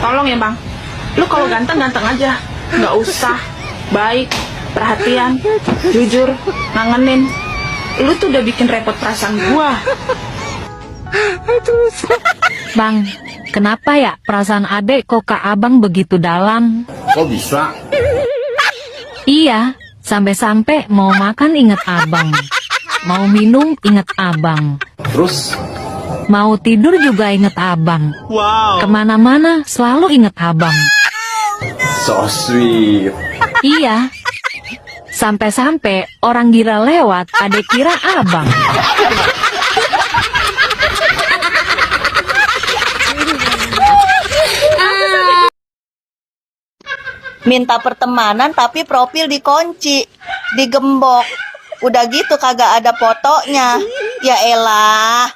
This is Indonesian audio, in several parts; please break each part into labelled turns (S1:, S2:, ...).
S1: Tolong ya bang, lu kalau ganteng-ganteng aja, nggak usah baik, perhatian, jujur, ngangenin. Lu tuh udah bikin repot perasaan gua.
S2: Bang, kenapa ya perasaan adek kok ke abang begitu dalam?
S3: Kok bisa?
S2: Iya, sampai-sampai mau makan inget abang, mau minum inget abang,
S3: Terus?
S2: mau tidur juga inget abang.
S4: Wow.
S2: Kemana-mana selalu inget abang.
S3: So sweet.
S2: Iya, sampai-sampai orang gila lewat, adek kira abang.
S5: Minta pertemanan tapi profil dikunci, digembok. Udah gitu kagak ada fotonya. Ya elah,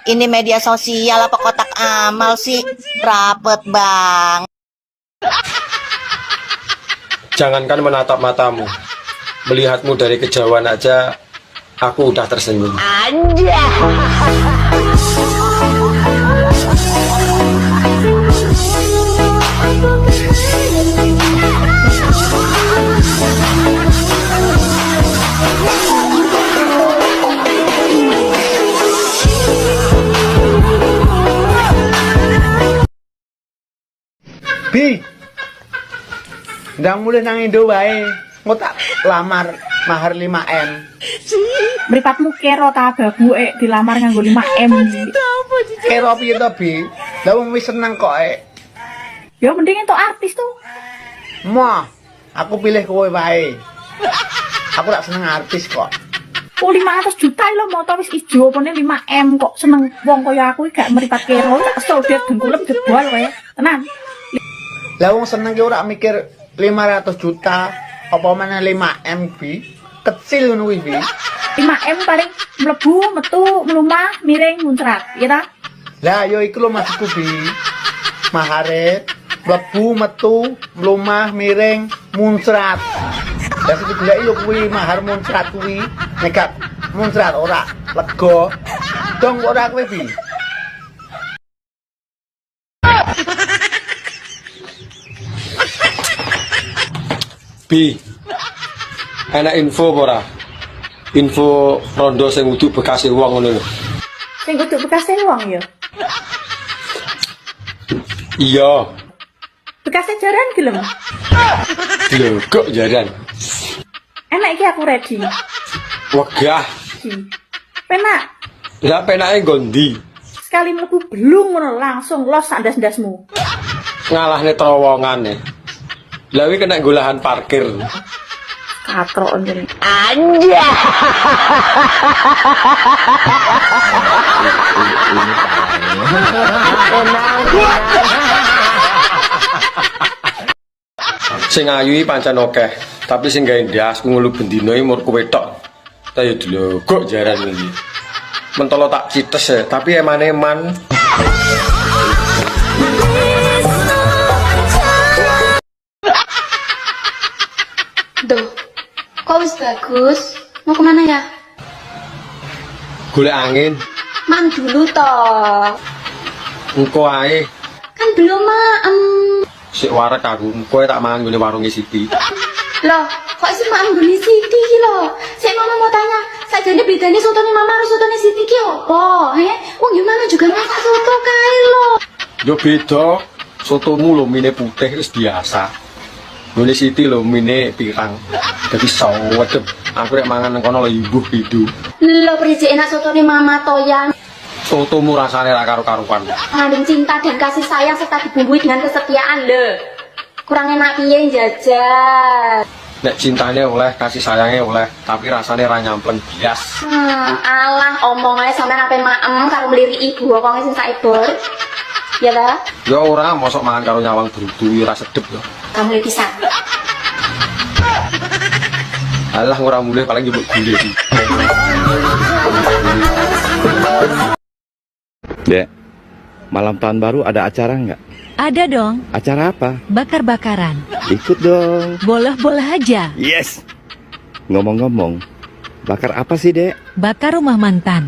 S5: ini media sosial apa kotak amal sih? Rapet bang.
S6: Jangankan menatap matamu, melihatmu dari kejauhan aja, aku udah tersenyum.
S4: Bi, ndang mulai nang Indo wae, engko tak lamar mahar 5M.
S1: Mripatmu kero ta babuke dilamar nganggo 5M.
S4: Kira piye to, Bi? Lah wong wis seneng kok
S1: Ya mending entuk artis tuh.
S4: Moh, aku pilih kowe wae. Aku tak seneng artis kok.
S1: Oh 500 juta lo motor wis ijo opone 5M kok seneng wong kaya aku gak meripat kero tak kesel dia dengkulem jebol kowe. Tenan.
S4: Lah wong seneng ki ora mikir 500 juta apa mana 5M, Bi? Kecil ngono kuwi, Bi.
S1: 5M paling mlebu, metu, mlumah, miring, muncrat, ya ta?
S4: Lah yo iku lho maksudku, Bi. Mahare mlebu, metu, mlumah, miring, muncrat. Lah sing digoleki yo kuwi mahar muncrat kuwi. Nek gak muncrat ora lega. Dong ora kowe, Bi.
S6: Bi, enak info apa ora? Info rondo sing kudu bekase wong ngono lho.
S1: Sing kudu bekase wong ya.
S6: Iya,
S1: Bekase jaran gelem.
S6: lho kok jaran.
S1: Enak iki aku ready.
S6: Wegah,
S1: Penak.
S6: lah penake gondi.
S1: Sekali mlebu belum ngono langsung los sak ndas-ndasmu.
S6: Ngalahne terowongane. Lah kuwi kena golahan parkir.
S1: Katrok njene.
S6: Sing ayu iki pancen akeh, tapi sing gawe ndas ngulu bendino iki mur kowe tok. Ta yo dilogok jaran iki. Mentolo tak cites ya, tapi eman-eman.
S7: Duh, kok wis bagus? Mau kemana ya?
S6: Golek angin,
S7: Mang dulu toh.
S6: engko ae.
S7: Kan belum maem.
S6: Sik warek aku, kowe tak mangan ngene warunge Siti.
S7: Loh, kok isi maem gini Siti ki loh? Saya mau tanya, sajane bedane sotone mama karo sotone Siti ki opo? Wong yo mama juga masak soto kae loh.
S6: Yo beda, sotomu lho mine putih wis biasa. Ngene Siti lho mine pirang. Dadi sawedep. Aku rek mangan nang kono lho imbuh pidu.
S7: Loh, prinsip enak sotone mama toyan.
S6: Sotomu rasane ra karo-karuan.
S7: Mengandung cinta dan kasih sayang serta dibumbui dengan kesetiaan le. Kurang enak piye jajan.
S6: Nek cintane oleh, kasih sayangnya oleh, tapi rasane ra nyampleng bias.
S7: Alah omongane sampean ape maem karo mliri ibu kok sing saibor. Ya ta?
S6: Ya ora mosok mangan karo nyawang brutu ora sedep lho.
S7: Kamu lebih bisa.
S6: Alah ora mulih paling njupuk gule iki.
S8: Dek, malam tahun baru ada acara nggak?
S2: Ada dong,
S8: Acara apa?
S2: bakar-bakaran.
S8: Ikut dong.
S2: Boleh-boleh aja.
S8: Yes. Ngomong-ngomong, bakar apa sih, Dek?
S2: Bakar rumah mantan.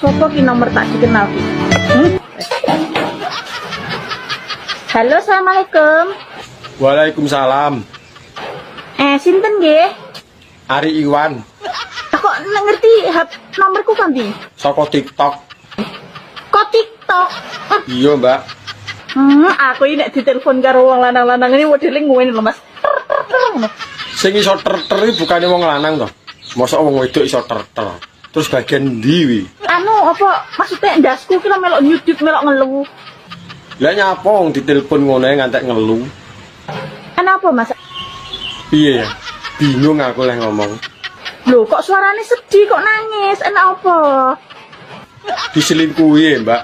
S1: Sopo ki nomor tak dikenal ki? Halo, assalamualaikum.
S6: Waalaikumsalam.
S1: Sinten nggih?
S6: Ari Iwan,
S1: Kok ngerti nomorku kan di?
S6: saka TikTok.
S1: Kok TikTok?
S6: Iya, Mbak.
S1: Aku ini nek ditelepon karo wong lanang-lanang ini modele ngene lho, Mas.
S6: Sing iso ter-ter iki bukane wong lanang to. Mosok wong wedok iso ter-ter. Terus bagian ndi wi?
S1: Anu apa maksudnya ndasku ki lho melok nyudut melok ngeluh.
S6: Lah nyapa wong ditelepon ngono ae ngantek ngelu.
S1: Kenapa, Mas?
S6: Piye ya? Bingung aku leh ngomong.
S1: Loh, kok suaranya sedih, kok nangis? Enak apa?
S6: Diselingkuhi, Mbak.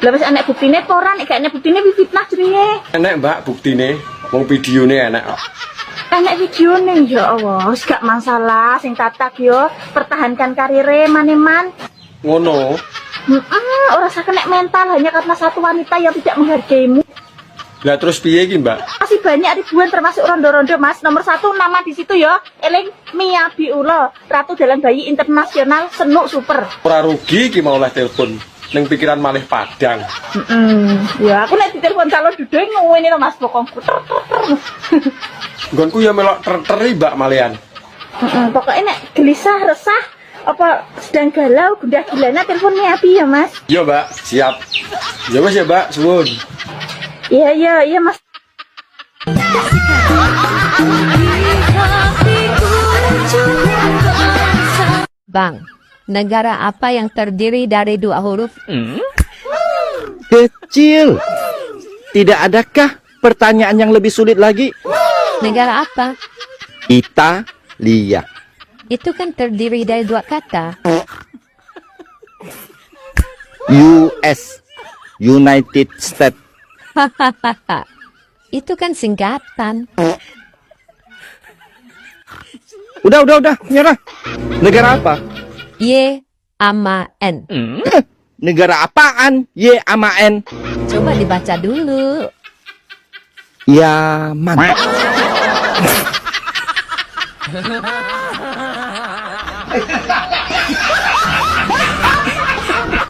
S1: Lah wis enek buktine apa ora? Nek gak enek buktine fitnah jenenge.
S6: Enek, Mbak, buktine. Wong videone enek kok.
S1: Enek videone ya Allah, wis gak masalah sing tatak yo, pertahankan karire maneman.
S6: Ngono.
S1: Ora usah kena mental hanya karena satu wanita yang tidak menghargaimu.
S6: Lah terus piye iki, Mbak?
S1: Masih banyak ribuan termasuk rondo-rondo, Mas. Nomor 1 nama di situ ya. Eling Mia Biulo, Ratu Dalam Bayi Internasional Senuk Super.
S6: Ora rugi iki mau oleh telepon. Ning pikiran malih padang.
S1: Ya aku nek ditelepon calon dudoe ngene lho Mas pokokku.
S6: Nggonku ya melok ter-teri, Mbak malian.
S1: Pokoknya nek gelisah, resah, apa sedang galau, gundah gulana teleponnya api ya Mas.
S6: Iya, Mbak, siap. Ya wis ya, Mbak, suwun.
S1: Iya Mas.
S2: Bang, negara apa yang terdiri dari 2 huruf?
S8: Kecil. Tidak adakah pertanyaan yang lebih sulit lagi?
S2: Negara apa?
S8: Italia.
S2: Itu kan terdiri dari 2 kata.
S8: US. United States.
S2: Hahaha. Itu kan singkatan.
S8: Udah, nyerah. Negara apa?
S2: Y sama N.
S8: Negara apaan? Y sama N.
S2: Coba dibaca dulu.
S8: Yaman.